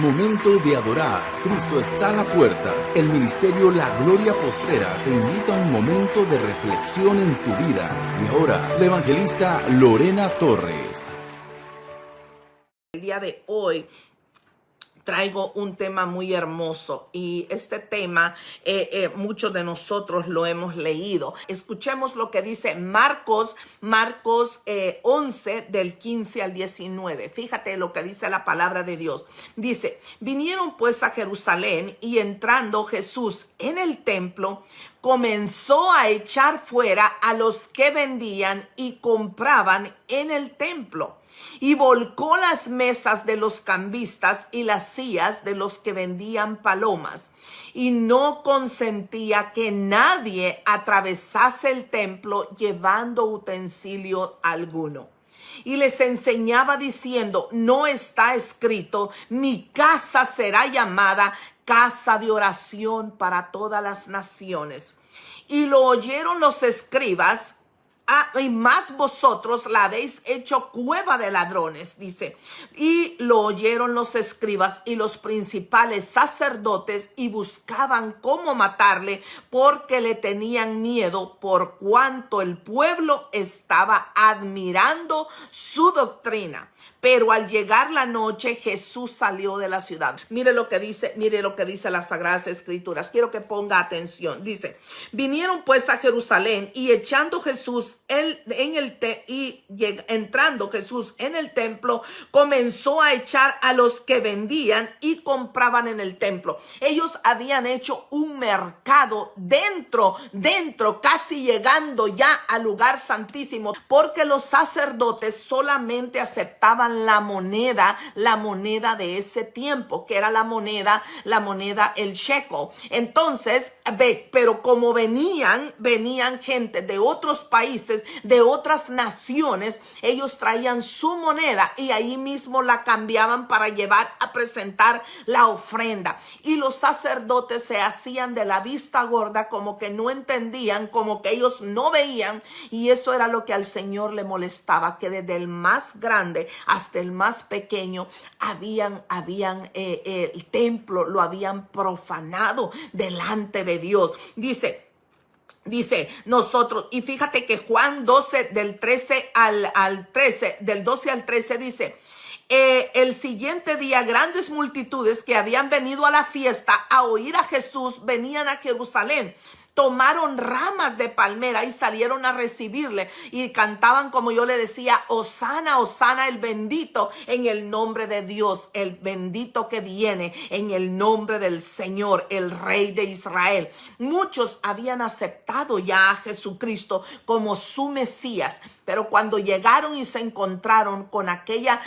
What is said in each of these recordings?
Momento de adorar. Cristo está a la puerta. El ministerio La Gloria Postrera te invita a un momento de reflexión en tu vida. Y ahora, la evangelista Lorena Torres. El día de hoy traigo un tema muy hermoso y este tema muchos de nosotros lo hemos leído. Escuchemos lo que dice Marcos 11 del 15 al 19. Fíjate lo que dice la palabra de Dios. Dice, vinieron pues a Jerusalén y entrando Jesús en el templo, comenzó a echar fuera a los que vendían y compraban en el templo, y volcó las mesas de los cambistas y las sillas de los que vendían palomas, y no consentía que nadie atravesase el templo llevando utensilio alguno. Y les enseñaba diciendo, no está escrito, mi casa será llamada casa de oración para todas las naciones. Y lo oyeron los escribas, y más vosotros la habéis hecho cueva de ladrones, dice. Y lo oyeron los escribas y los principales sacerdotes y buscaban cómo matarle, porque le tenían miedo, por cuanto el pueblo estaba admirando su doctrina. Pero al llegar la noche, Jesús salió de la ciudad. Mire lo que dice las Sagradas Escrituras. Quiero que ponga atención. Dice, vinieron pues a Jerusalén y entrando Jesús en el templo, comenzó a echar a los que vendían y compraban en el templo. Ellos habían hecho un mercado dentro, casi llegando ya al lugar santísimo, porque los sacerdotes solamente aceptaban la moneda de ese tiempo, que era la moneda el shekel. Entonces, pero como venían gente de otros países, de otras naciones, ellos traían su moneda y ahí mismo la cambiaban para llevar a presentar la ofrenda. Y los sacerdotes se hacían de la vista gorda, como que no entendían, como que ellos no veían, y eso era lo que al Señor le molestaba, que desde el más grande hasta el más pequeño el templo lo habían profanado delante de Dios. Dice nosotros, y fíjate que Juan 12 del 12 al 13 dice, el siguiente día grandes multitudes que habían venido a la fiesta a oír a Jesús venían a Jerusalén. Tomaron ramas de palmera y salieron a recibirle y cantaban, como yo le decía, Hosana, Hosana, el bendito en el nombre de Dios, el bendito que viene en el nombre del Señor, el Rey de Israel. Muchos habían aceptado ya a Jesucristo como su Mesías, pero cuando llegaron y se encontraron con aquella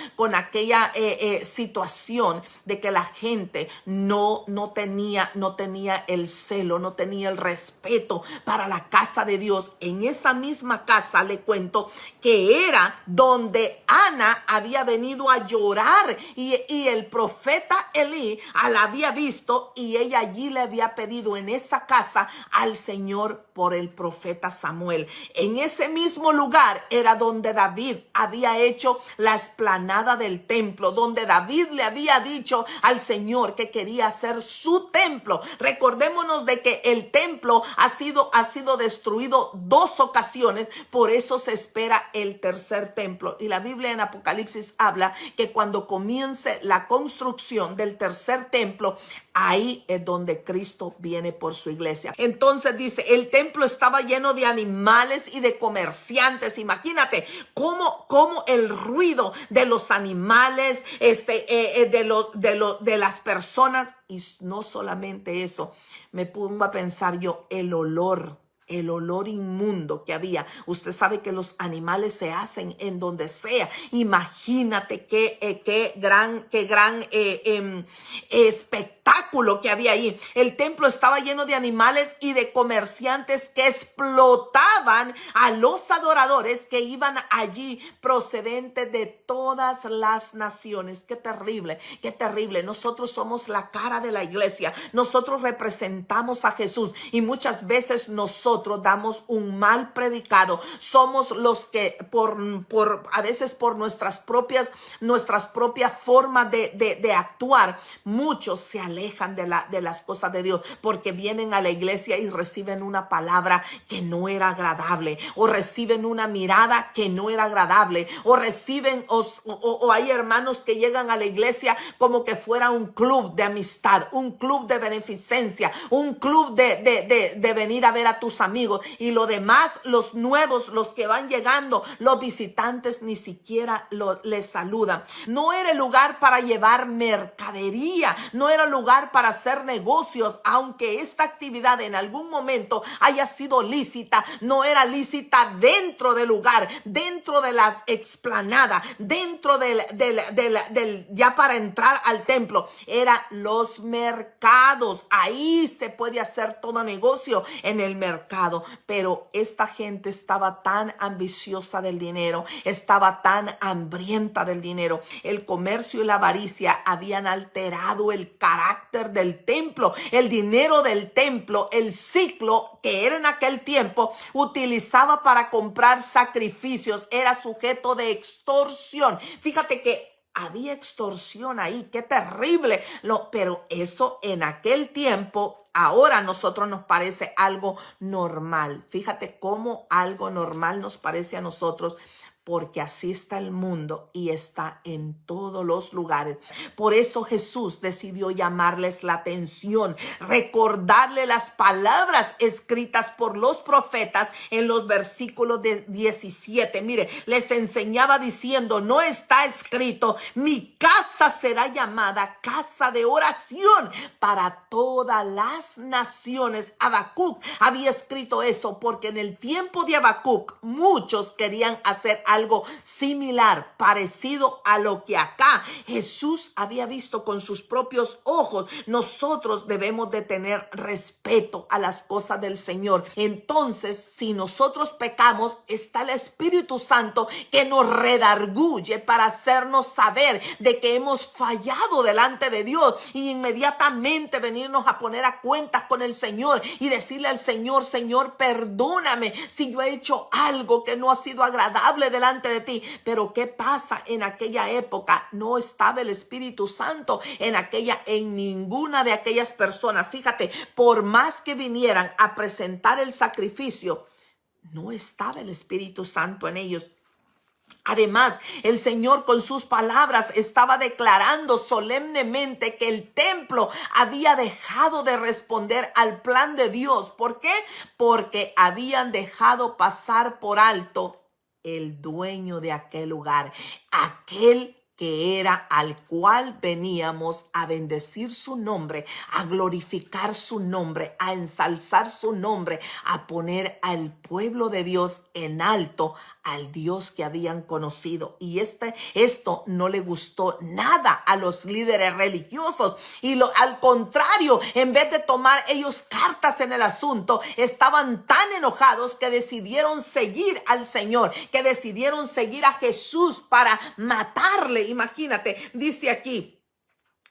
situación de que la gente no tenía el celo, no tenía el respeto para la casa de Dios. En esa misma casa, le cuento, que era donde Ana había venido a llorar y el profeta Elí la había visto, y ella allí le había pedido en esa casa al Señor por el profeta Samuel. En ese mismo lugar era donde David había hecho la explanada del templo, donde David le había dicho al Señor que quería hacer su templo. Recordémonos de que el templo ha sido destruido 2 ocasiones, por eso se espera el tercer templo. Y la Biblia en Apocalipsis habla que cuando comience la construcción del tercer templo, ahí es donde Cristo viene por su iglesia. Entonces dice, el templo estaba lleno de animales y de comerciantes. Imagínate cómo el ruido de los animales, de las personas. Y no solamente eso, me pongo a pensar yo, el olor inmundo que había. Usted sabe que los animales se hacen en donde sea. Imagínate qué gran espectáculo que había ahí. El templo estaba lleno de animales y de comerciantes que explotaban a los adoradores que iban allí procedentes de todas las naciones. Qué terrible, qué terrible. Nosotros somos la cara de la iglesia. Nosotros representamos a Jesús y muchas veces nosotros nosotros damos un mal predicado. Somos los que a veces por nuestras propias formas de actuar, muchos se alejan de las cosas de Dios porque vienen a la iglesia y reciben una palabra que no era agradable, o reciben una mirada que no era agradable, o reciben o hay hermanos que llegan a la iglesia como que fuera un club de amistad, un club de beneficencia, un club de venir a ver a tus amigos, y lo demás, los nuevos, los que van llegando, los visitantes, ni siquiera les saludan. No era el lugar para llevar mercadería, no era lugar para hacer negocios. Aunque esta actividad en algún momento haya sido lícita, no era lícita dentro del lugar, dentro de las explanadas, dentro del ya para entrar al templo. Eran los mercados. Ahí se puede hacer todo negocio, en el mercado. Pero esta gente estaba tan ambiciosa del dinero, estaba tan hambrienta del dinero. El comercio y la avaricia habían alterado el carácter del templo. El dinero del templo, el ciclo que era en aquel tiempo, utilizaba para comprar sacrificios, era sujeto de extorsión. Fíjate que había extorsión ahí, qué terrible. Pero eso en aquel tiempo, ahora a nosotros nos parece algo normal. Fíjate cómo algo normal nos parece a nosotros, porque así está el mundo y está en todos los lugares. Por eso Jesús decidió llamarles la atención, recordarle las palabras escritas por los profetas en los versículos 17. Mire, les enseñaba diciendo: no está escrito, mi casa será llamada casa de oración para todas las naciones. Habacuc había escrito eso porque en el tiempo de Habacuc muchos querían hacer algo similar, parecido a lo que acá Jesús había visto con sus propios ojos. Nosotros debemos de tener respeto a las cosas del Señor. Entonces, si nosotros pecamos, está el Espíritu Santo que nos redarguye para hacernos saber de que hemos fallado delante de Dios, y inmediatamente venirnos a poner a cuentas con el Señor y decirle al Señor: Señor, perdóname si yo he hecho algo que no ha sido agradable delante de ti. Pero ¿qué pasa? En aquella época no estaba el Espíritu Santo en ninguna de aquellas personas. Fíjate, por más que vinieran a presentar el sacrificio, no estaba el Espíritu Santo en ellos. Además, el Señor con sus palabras estaba declarando solemnemente que el templo había dejado de responder al plan de Dios. ¿Por qué? Porque habían dejado pasar por alto el dueño de aquel lugar, aquel que era al cual veníamos a bendecir su nombre, a glorificar su nombre, a ensalzar su nombre, a poner al pueblo de Dios en alto, al Dios que habían conocido. Y esto no le gustó nada a los líderes religiosos, y al contrario, en vez de tomar ellos cartas en el asunto, estaban tan enojados que decidieron seguir al Señor, que decidieron seguir a Jesús para matarle. Imagínate, dice aquí: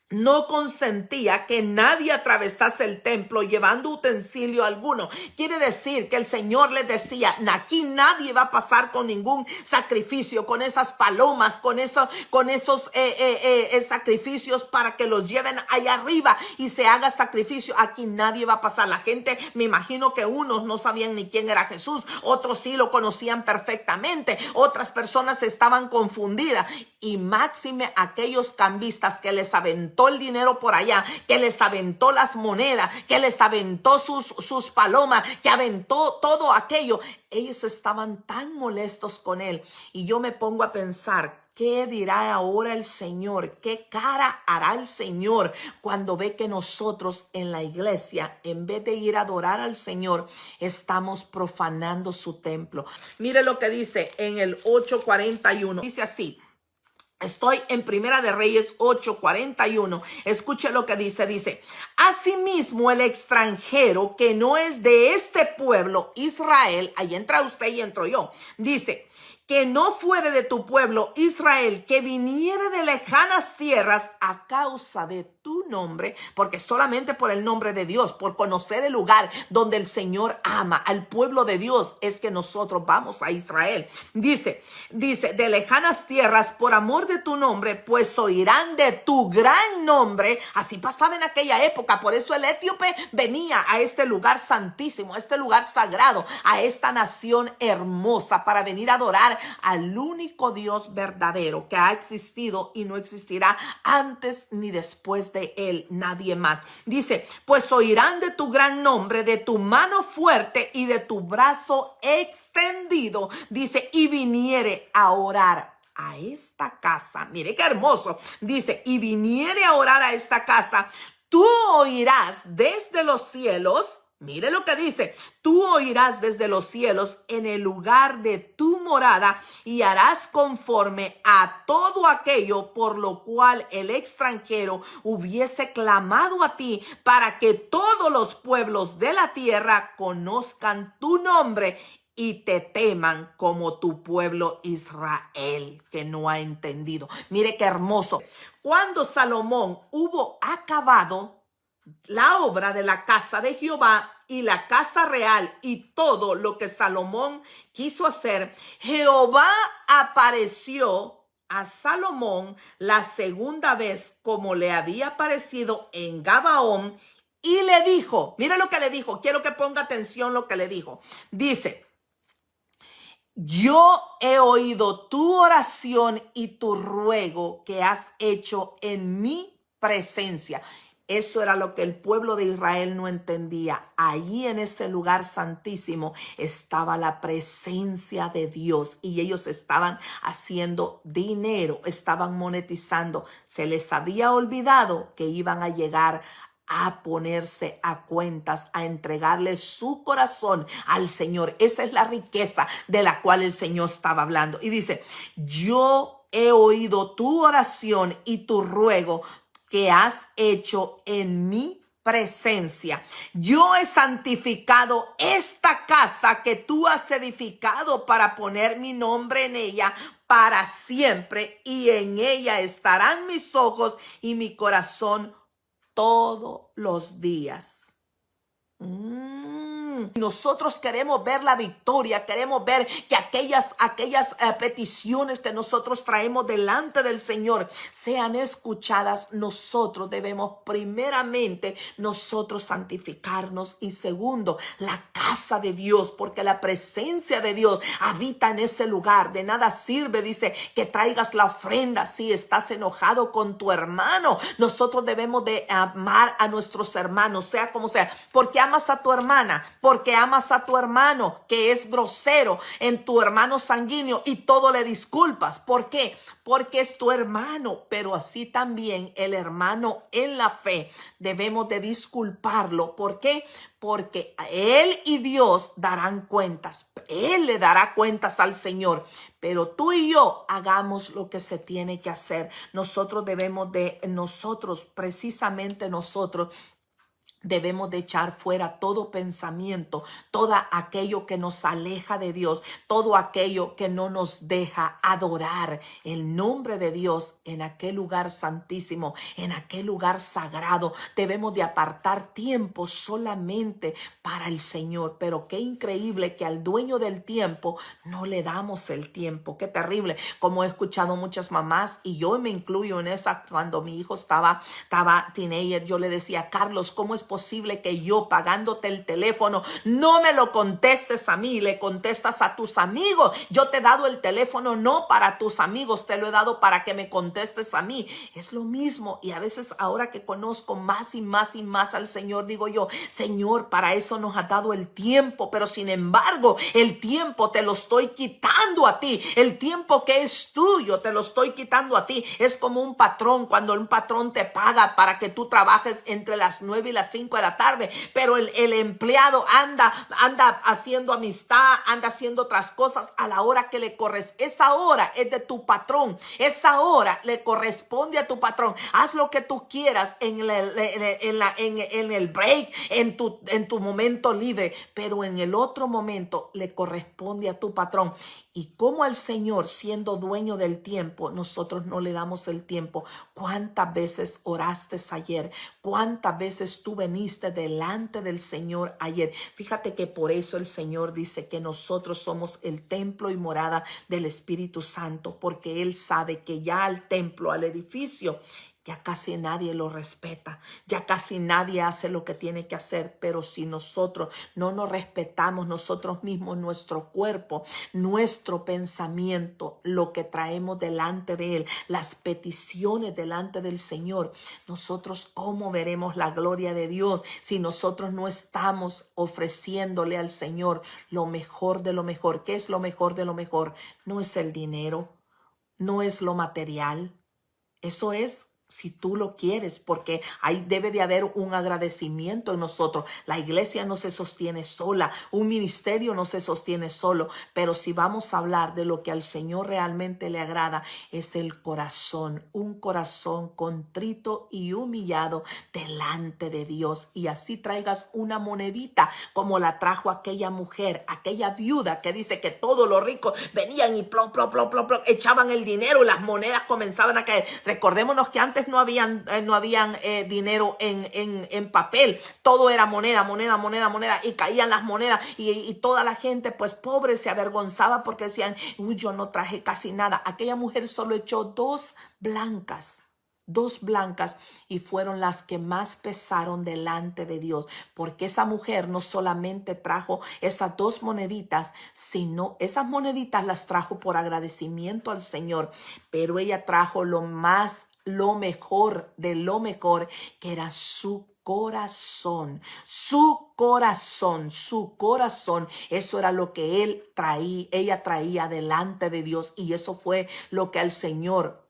no consentía que nadie atravesase el templo llevando utensilio alguno. Quiere decir que el Señor les decía: aquí nadie va a pasar con ningún sacrificio, con esas palomas, con esos sacrificios para que los lleven allá arriba y se haga sacrificio. Aquí nadie va a pasar. La gente, me imagino que unos no sabían ni quién era Jesús, otros sí lo conocían perfectamente, otras personas estaban confundidas, y máxime aquellos cambistas que les aventó el dinero por allá, que les aventó las monedas, que les aventó sus palomas, que aventó todo aquello. Ellos estaban tan molestos con él. Y yo me pongo a pensar: ¿qué dirá ahora el Señor? ¿Qué cara hará el Señor cuando ve que nosotros en la iglesia, en vez de ir a adorar al Señor, estamos profanando su templo? Mire lo que dice en el 8:41. Dice así. Estoy en Primera de Reyes 8:41. Escuche lo que dice. Dice: asimismo el extranjero que no es de este pueblo, Israel, ahí entra usted y entro yo. Dice: que no fuere de tu pueblo, Israel, que viniere de lejanas tierras a causa de tu tu nombre, porque solamente por el nombre de Dios, por conocer el lugar donde el Señor ama al pueblo de Dios, es que nosotros vamos a Israel. Dice, de lejanas tierras, por amor de tu nombre, pues oirán de tu gran nombre. Así pasaba en aquella época. Por eso el etíope venía a este lugar santísimo, a este lugar sagrado, a esta nación hermosa, para venir a adorar al único Dios verdadero que ha existido y no existirá antes ni después de él, nadie más. Dice, pues oirán de tu gran nombre, de tu mano fuerte y de tu brazo extendido. Dice, y viniere a orar a esta casa. Mire qué hermoso. Dice, y viniere a orar a esta casa, tú oirás desde los cielos. Mire lo que dice, tú oirás desde los cielos en el lugar de tu morada y harás conforme a todo aquello por lo cual el extranjero hubiese clamado a ti, para que todos los pueblos de la tierra conozcan tu nombre y te teman como tu pueblo Israel, que no ha entendido. Mire qué hermoso. Cuando Salomón hubo acabado la obra de la casa de Jehová y la casa real y todo lo que Salomón quiso hacer, Jehová apareció a Salomón la segunda vez como le había aparecido en Gabaón y le dijo, mira lo que le dijo, quiero que ponga atención lo que le dijo. Dice, yo he oído tu oración y tu ruego que has hecho en mi presencia. Eso era lo que el pueblo de Israel no entendía. Allí en ese lugar santísimo estaba la presencia de Dios y ellos estaban haciendo dinero, estaban monetizando. Se les había olvidado que iban a llegar a ponerse a cuentas, a entregarle su corazón al Señor. Esa es la riqueza de la cual el Señor estaba hablando. Y dice, yo he oído tu oración y tu ruego que has hecho en mi presencia. Yo he santificado esta casa que tú has edificado para poner mi nombre en ella para siempre, y en ella estarán mis ojos y mi corazón todos los días. Nosotros queremos ver la victoria, queremos ver que aquellas peticiones que nosotros traemos delante del Señor sean escuchadas. Nosotros debemos primeramente nosotros santificarnos y segundo, la casa de Dios, porque la presencia de Dios habita en ese lugar. De nada sirve, dice, que traigas la ofrenda si estás enojado con tu hermano. Nosotros debemos de amar a nuestros hermanos, sea como sea. Porque amas a tu hermana, porque amas a tu hermano que es grosero, en tu hermano sanguíneo, y todo le disculpas. ¿Por qué? Porque es tu hermano, pero así también el hermano en la fe debemos de disculparlo. ¿Por qué? Porque él y Dios darán cuentas. Él le dará cuentas al Señor. Pero tú y yo hagamos lo que se tiene que hacer. Nosotros precisamente nosotros, debemos de echar fuera todo pensamiento, todo aquello que nos aleja de Dios, todo aquello que no nos deja adorar el nombre de Dios en aquel lugar santísimo, en aquel lugar sagrado. Debemos de apartar tiempo solamente para el Señor. Pero qué increíble que al dueño del tiempo no le damos el tiempo. Qué terrible, como he escuchado muchas mamás, y yo me incluyo en esa. Cuando mi hijo estaba teenager, yo le decía, Carlos, ¿cómo es posible que yo, pagándote el teléfono, no me lo contestes a mí, le contestas a tus amigos? Yo te he dado el teléfono no para tus amigos, te lo he dado para que me contestes a mí. Es lo mismo. Y a veces, ahora que conozco más y más y más al Señor, digo yo, Señor, para eso nos has dado el tiempo, pero sin embargo el tiempo te lo estoy quitando a ti. El tiempo que es tuyo te lo estoy quitando a ti. Es como un patrón, cuando un patrón te paga para que tú trabajes entre las 9 y las 5 5 de la tarde, pero el empleado anda haciendo amistad, anda haciendo otras cosas a la hora que le corresponde. Esa hora es de tu patrón, esa hora le corresponde a tu patrón. Haz lo que tú quieras en el break, en tu momento libre, pero en el otro momento le corresponde a tu patrón. Y como al Señor, siendo dueño del tiempo, nosotros no le damos el tiempo. ¿Cuántas veces oraste ayer? ¿Cuántas veces tú viniste delante del Señor ayer? Fíjate que por eso el Señor dice que nosotros somos el templo y morada del Espíritu Santo, porque Él sabe que ya al templo, al edificio, ya casi nadie lo respeta, ya casi nadie hace lo que tiene que hacer. Pero si nosotros no nos respetamos nosotros mismos, nuestro cuerpo, nuestro pensamiento, lo que traemos delante de Él, las peticiones delante del Señor, nosotros ¿cómo veremos la gloria de Dios si nosotros no estamos ofreciéndole al Señor lo mejor de lo mejor? ¿Qué es lo mejor de lo mejor? No es el dinero, no es lo material, eso es si tú lo quieres, porque ahí debe de haber un agradecimiento en nosotros. La iglesia no se sostiene sola, un ministerio no se sostiene solo, pero si vamos a hablar de lo que al Señor realmente le agrada, es el corazón, un corazón contrito y humillado delante de Dios. Y así traigas una monedita como la trajo aquella mujer, aquella viuda que dice que todos los ricos venían y plom, plom, plom, plom, plom, echaban el dinero y las monedas comenzaban a caer. Recordémonos que antes no habían dinero en papel, todo era moneda, y caían las monedas y toda la gente pues pobre se avergonzaba porque decían, uy, yo no traje casi nada. Aquella mujer solo echó dos blancas, y fueron las que más pesaron delante de Dios, porque esa mujer no solamente trajo esas 2 moneditas, sino esas moneditas las trajo por agradecimiento al Señor, pero ella trajo lo mejor de lo mejor, que era su corazón. Eso era lo que ella traía delante de Dios, y eso fue lo que al Señor.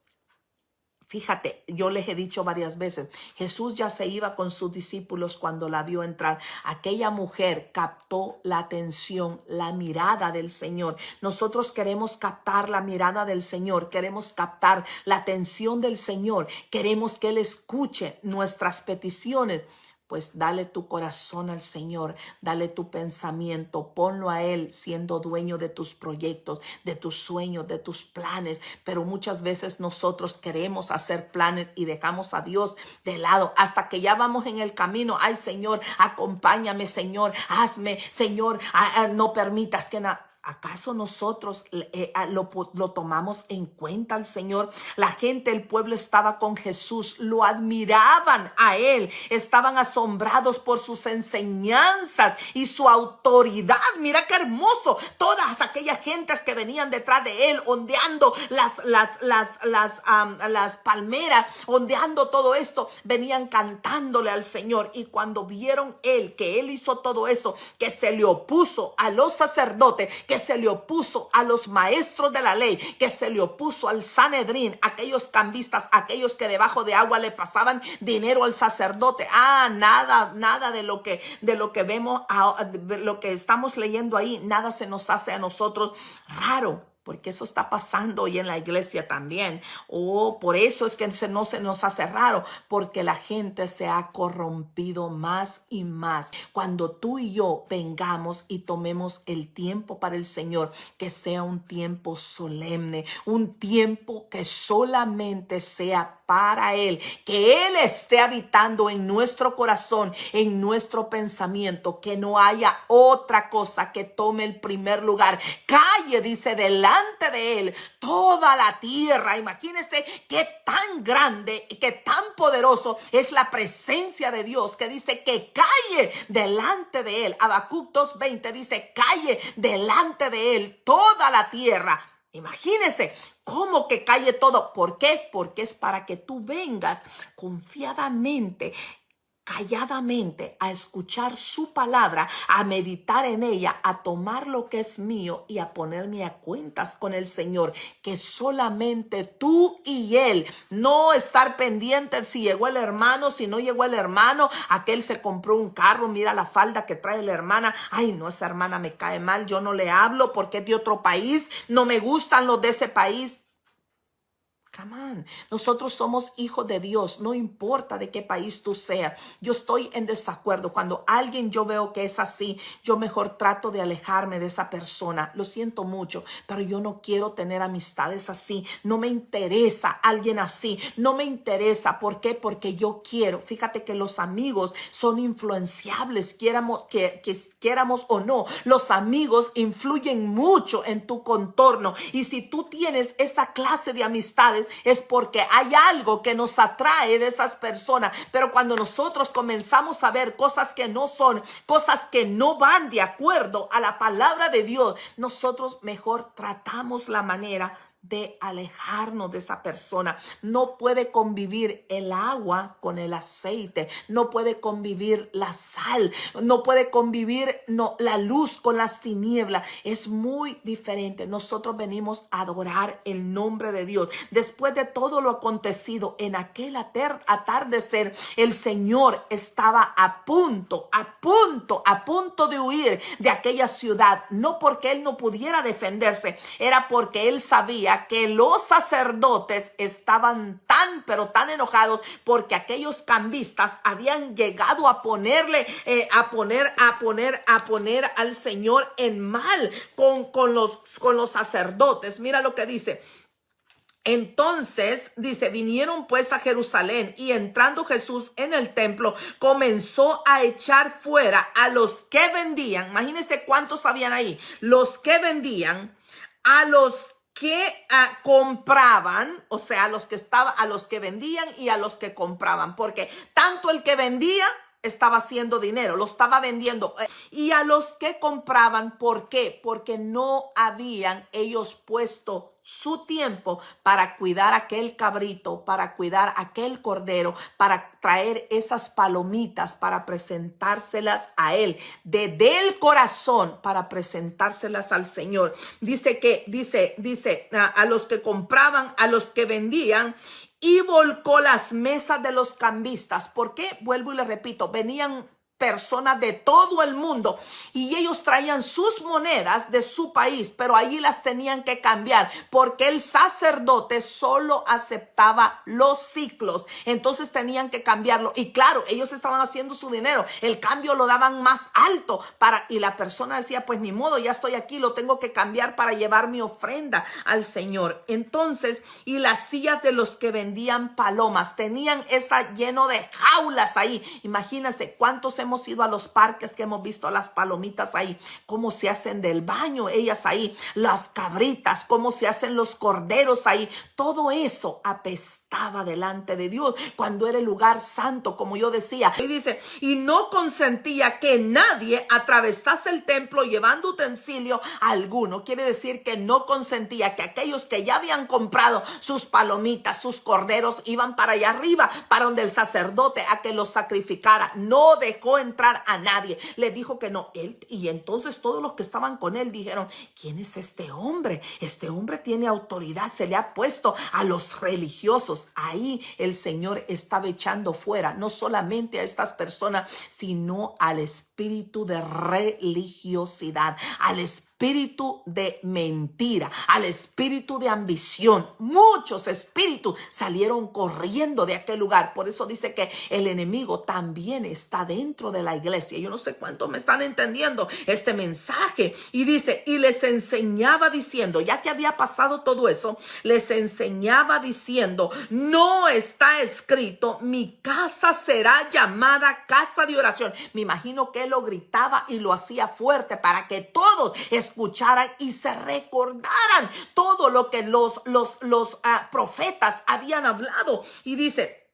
Fíjate, yo les he dicho varias veces, Jesús ya se iba con sus discípulos cuando la vio entrar. Aquella mujer captó la atención, la mirada del Señor. Nosotros queremos captar la mirada del Señor, queremos captar la atención del Señor, queremos que Él escuche nuestras peticiones. Pues dale tu corazón al Señor, dale tu pensamiento, ponlo a Él siendo dueño de tus proyectos, de tus sueños, de tus planes. Pero muchas veces nosotros queremos hacer planes y dejamos a Dios de lado hasta que ya vamos en el camino. Ay, Señor, acompáñame, Señor, hazme, Señor, no permitas que nada. ¿Acaso nosotros lo tomamos en cuenta al Señor? La gente, el pueblo estaba con Jesús, lo admiraban a Él, estaban asombrados por sus enseñanzas y su autoridad. Mira qué hermoso, todas aquellas gentes que venían detrás de Él, ondeando las palmeras, ondeando todo esto, venían cantándole al Señor. Y cuando vieron que Él hizo todo eso, que se le opuso a los sacerdotes, que se le opuso a los maestros de la ley, que se le opuso al Sanedrín, aquellos cambistas, aquellos que debajo de agua le pasaban dinero al sacerdote. Nada de lo que vemos, de lo que estamos leyendo ahí, nada se nos hace a nosotros raro. Porque eso está pasando hoy en la iglesia también. Por eso es que no se nos hace raro, porque la gente se ha corrompido más y más. Cuando tú y yo vengamos y tomemos el tiempo para el Señor, que sea un tiempo solemne, un tiempo que solamente sea para Él, que Él esté habitando en nuestro corazón, en nuestro pensamiento, que no haya otra cosa que tome el primer lugar. Calle, dice, delante de Él toda la tierra. Imagínense qué tan grande, qué tan poderoso es la presencia de Dios, que dice que calle delante de Él. Habacuc 2:20 dice, calle delante de Él toda la tierra. Imagínense cómo que calle todo. ¿Por qué? Porque es para que tú vengas confiadamente, calladamente a escuchar su palabra, a meditar en ella, a tomar lo que es mío y a ponerme a cuentas con el Señor, que solamente tú y Él, no estar pendiente si llegó el hermano, si no llegó el hermano, aquel se compró un carro, mira la falda que trae la hermana, ay no, esa hermana me cae mal, yo no le hablo porque es de otro país, no me gustan los de ese país. Come on. Nosotros somos hijos de Dios, no importa de qué país tú seas. Yo estoy en desacuerdo. Cuando alguien yo veo que es así, yo mejor trato de alejarme de esa persona. Lo siento mucho, pero yo no quiero tener amistades así. No me interesa alguien así. No me interesa. ¿Por qué? Porque yo quiero. Fíjate que los amigos son influenciables, quieramos o no. Los amigos influyen mucho en tu contorno. Y si tú tienes esa clase de amistades, es porque hay algo que nos atrae de esas personas. Pero cuando nosotros comenzamos a ver cosas que no son, cosas que no van de acuerdo a la palabra de Dios, nosotros mejor tratamos la manera de alejarnos de esa persona. No puede convivir el agua con el aceite, no puede convivir la sal, no puede convivir la luz con las tinieblas. Es muy diferente. Nosotros venimos a adorar el nombre de Dios. Después de todo lo acontecido en aquel atardecer, el Señor estaba a punto de huir de aquella ciudad, no porque Él no pudiera defenderse, era porque Él sabía que los sacerdotes estaban pero tan enojados porque aquellos cambistas habían llegado a ponerle, a poner al Señor en mal con los sacerdotes. Mira lo que dice. Entonces, dice, vinieron pues a Jerusalén y entrando Jesús en el templo, comenzó a echar fuera a los que vendían. Imagínense cuántos habían ahí. Los que vendían, a los que compraban, o sea, a los que vendían y a los que compraban, porque tanto el que vendía estaba haciendo dinero, lo estaba vendiendo, y a los que compraban, ¿por qué? Porque no habían ellos puesto su tiempo para cuidar aquel cabrito, para cuidar aquel cordero, para traer esas palomitas, para presentárselas a Él, desde el corazón, para presentárselas al Señor. Dice a los que compraban, a los que vendían, y volcó las mesas de los cambistas. ¿Por qué? Vuelvo y le repito, venían personas de todo el mundo y ellos traían sus monedas de su país, pero allí las tenían que cambiar porque el sacerdote solo aceptaba los siclos, entonces tenían que cambiarlo. Y claro, ellos estaban haciendo su dinero, el cambio lo daban más alto y la persona decía, pues ni modo, ya estoy aquí, lo tengo que cambiar para llevar mi ofrenda al Señor. Entonces, y las sillas de los que vendían palomas, tenían esa lleno de jaulas ahí. Imagínense cuántos hemos ido a los parques que hemos visto las palomitas ahí, cómo se hacen del baño ellas ahí, las cabritas, cómo se hacen los corderos ahí. Todo eso apestaba delante de Dios cuando era el lugar santo, como yo decía. Y dice, y no consentía que nadie atravesase el templo llevando utensilio alguno. Quiere decir que no consentía que aquellos que ya habían comprado sus palomitas, sus corderos, iban para allá arriba, para donde el sacerdote, a que los sacrificara. No dejó entrar a nadie, le dijo que no. Y entonces todos los que estaban con él dijeron, ¿quién es este hombre? Este hombre tiene autoridad, se le ha puesto a los religiosos. Ahí el Señor estaba echando fuera no solamente a estas personas, sino al espíritu de religiosidad, al espíritu de mentira, al espíritu de ambición. Muchos espíritus salieron corriendo de aquel lugar. Por eso dice que el enemigo también está dentro de la iglesia. Yo no sé cuántos me están entendiendo este mensaje. Y dice, y les enseñaba diciendo, ya que había pasado todo eso, les enseñaba diciendo, no está escrito, mi casa será llamada casa de oración. Me imagino que él lo gritaba y lo hacía fuerte para que todos escucharan y se recordaran todo lo que los profetas habían hablado. Y dice,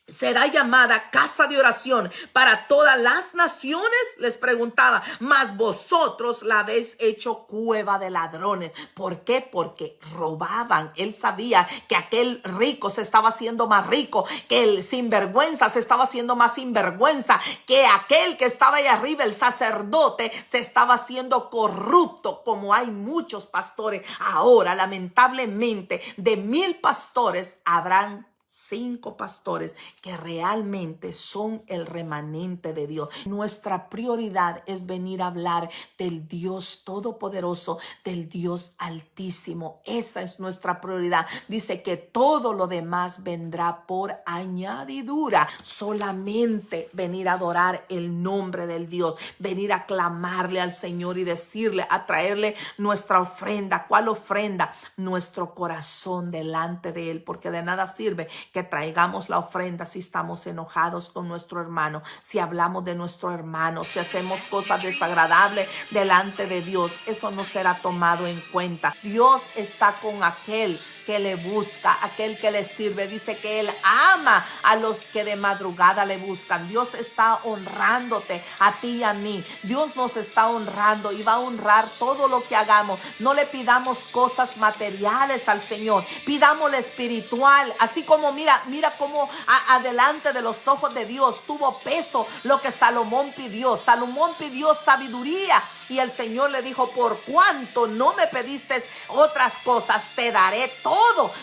será llamada casa de oración para todas las naciones, les preguntaba, mas vosotros la habéis hecho cueva de ladrones. ¿Por qué? Porque robaban. Él sabía que aquel rico se estaba haciendo más rico, que el sinvergüenza se estaba haciendo más sinvergüenza, que aquel que estaba ahí arriba, el sacerdote, se estaba haciendo corrupto, como hay muchos pastores. Ahora, lamentablemente, de 1000 pastores habrán 5 pastores que realmente son el remanente de Dios. Nuestra prioridad es venir a hablar del Dios Todopoderoso, del Dios Altísimo. Esa es nuestra prioridad. Dice que todo lo demás vendrá por añadidura. Solamente venir a adorar el nombre del Dios, venir a clamarle al Señor y decirle, a traerle nuestra ofrenda. ¿Cuál ofrenda? Nuestro corazón delante de Él, porque de nada sirve que traigamos la ofrenda si estamos enojados con nuestro hermano, si hablamos de nuestro hermano, si hacemos cosas desagradables delante de Dios. Eso no será tomado en cuenta. Dios está con aquel que le busca, aquel que le sirve. Dice que Él ama a los que de madrugada le buscan. Dios está honrándote a ti y a mí. Dios nos está honrando y va a honrar todo lo que hagamos. No le pidamos cosas materiales al Señor, pidámosle espiritual. Así como mira cómo adelante de los ojos de Dios tuvo peso lo que Salomón pidió. Salomón pidió sabiduría y el Señor le dijo, por cuanto no me pediste otras cosas, te daré todo.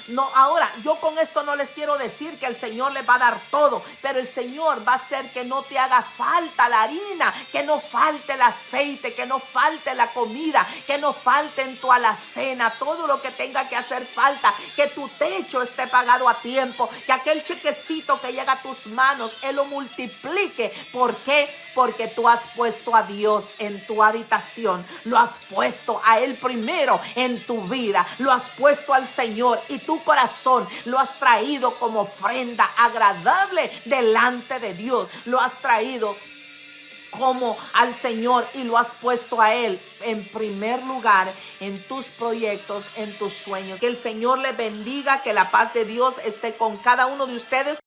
No, ahora, yo con esto no les quiero decir que el Señor les va a dar todo, pero el Señor va a hacer que no te haga falta la harina, que no falte el aceite, que no falte la comida, que no falte en tu alacena, todo lo que tenga que hacer falta, que tu techo esté pagado a tiempo, que aquel chequecito que llega a tus manos, Él lo multiplique. ¿Por qué? Porque tú has puesto a Dios en tu habitación, lo has puesto a Él primero en tu vida, lo has puesto al Señor y tu corazón lo has traído como ofrenda agradable delante de Dios, lo has traído como al Señor y lo has puesto a Él en primer lugar en tus proyectos, en tus sueños. Que el Señor le bendiga, que la paz de Dios esté con cada uno de ustedes.